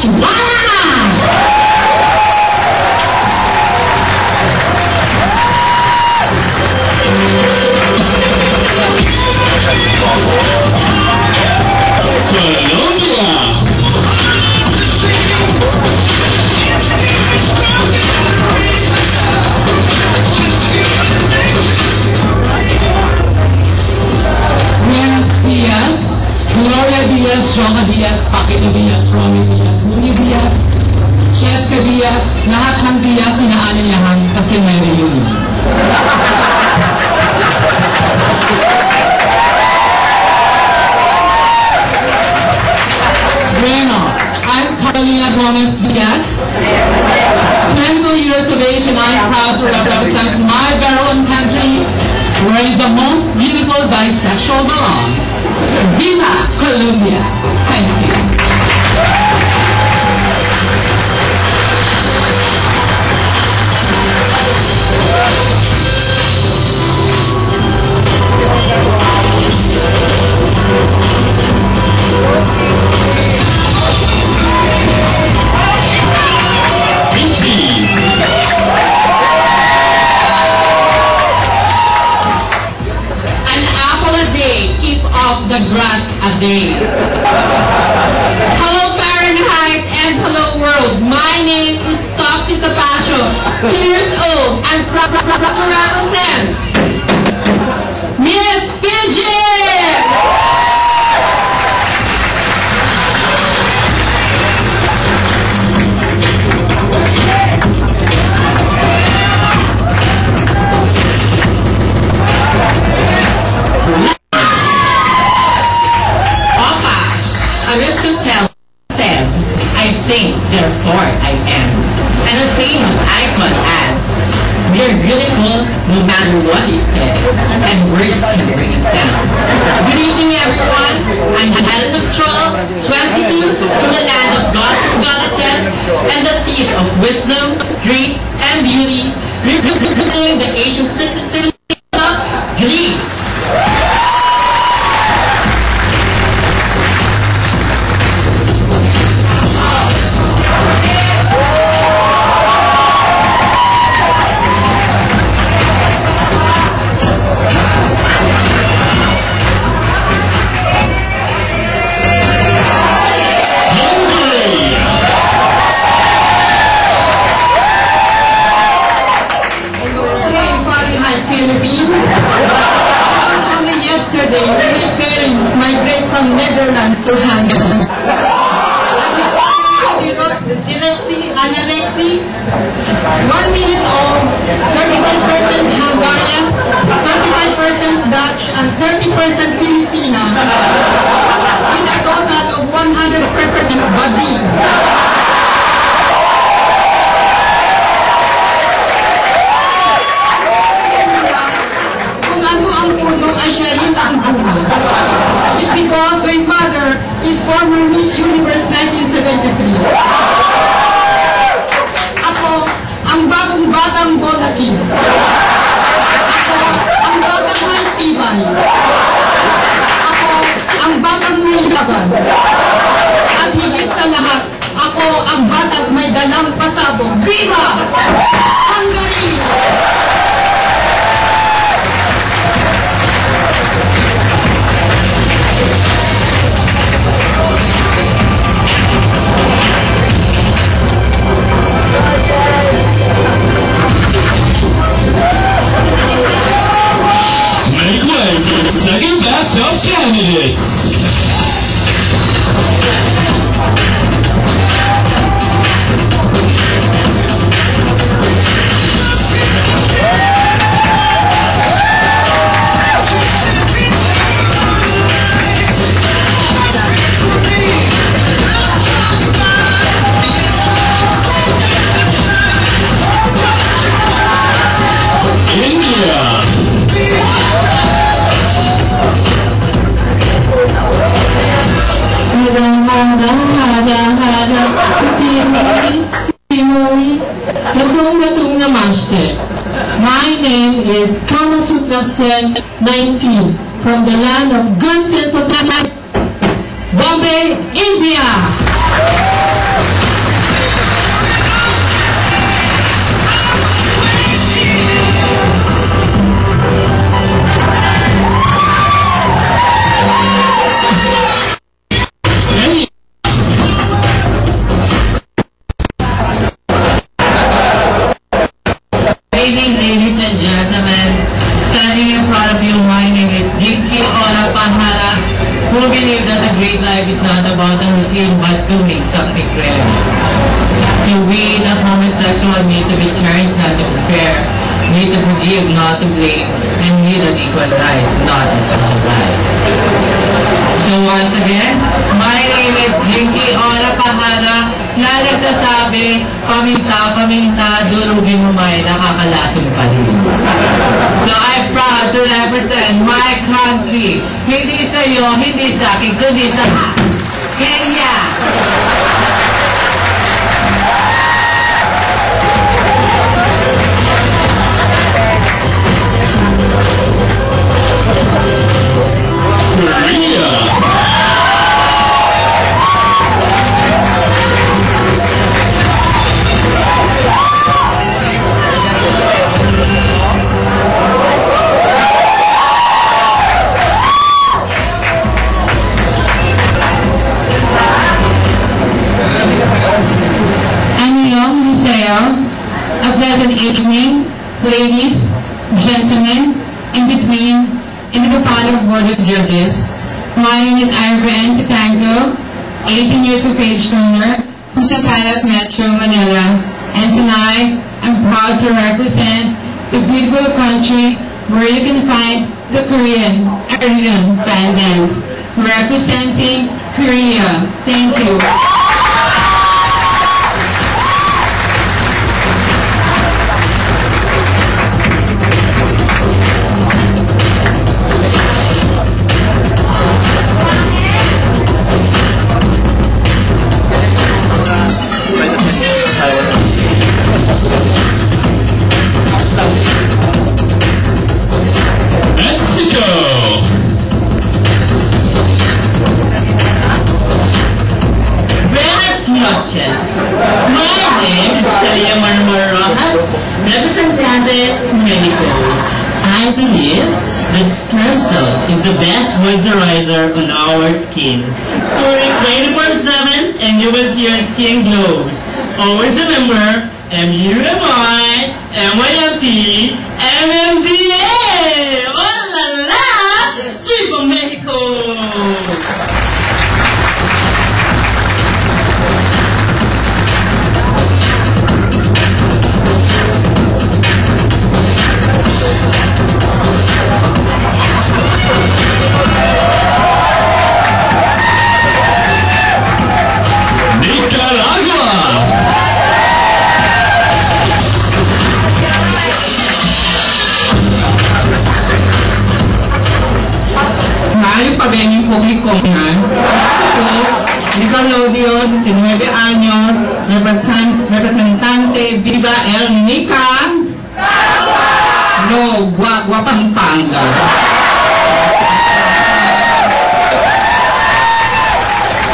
Botswana! Gloria Diaz, Joma Diaz, Paquito Diaz, Romy Diaz, Muni Diaz, Cheska Diaz, lahat ng Diaz inaaninyahan kasi may reunion. Bueno, I'm Carolina Gomez Diaz. 22 years of age and I'm proud to represent my very own country where the most beautiful bisexual belongs. Viva Colombia! Thank you. The grass a day. Hello Fahrenheit and hello world. My name is Soxy Tapasio, 2 years old. I'm proud to represent Miss Fiji! Aristotle said, I think, therefore I am. And a famous icon adds, we are beautiful no matter what he said, and words can bring us down. Good evening everyone, I'm Helen of Troll, 22, from the land of gods and goddesses, and the seat of wisdom, grace, and beauty, representing the ancient city of Greece. Only yesterday, many parents migrate from Netherlands to Hungary. Anorexia, 1 minute old, 35% Hungarian, 35% Dutch, and 30% Filipina, with a total of 100% Badi. It's because my mother is former Miss Universe 1973. Ako, ang bagong-batang Bonaki. Ako, ang batang may tibay. Ako, ang batang may laban. At higit sa lahat, ako ang batang may dalang pasabog. Viva! Hungary! Second batch of candidates. My name is Kama Sutra Sen 19 from the land of good sense of Bombay, India. bottom between but doing something rare. So we, the homosexual, need to be cherished, not to prepare, need to forgive, not to blame, and need an equal rights, not a special right. So once again, my name is Jinky Ora Pahara, na nagsasabi, paminta-paminta, durugin mo may nakakalatong pa rin. So I'm proud to represent my country, hindi sa iyo, hindi sa akin, kundi sa Kenya! A pleasant evening, ladies, gentlemen, in between, in the Papalo Board of Judges. My name is Ira N. Sitango, 18 years of age owner from Sapalak Metro, Manila. And tonight, I'm proud to represent the beautiful country where you can find the Korean Aryan band dance, representing Korea. Thank you. My name is Talia Marmar Rojas, representante Mexico. I believe that Strepsil is the best moisturizer on our skin. Pour it 24/7 and you will see your skin glows. Always remember, MUMI, MYMP, MMDA! Oh la la! Viva Mexico! Pagayang publiko nga. So, Nickelodeon, 19 años, representante, Viva El Nica. No, Guapampanga.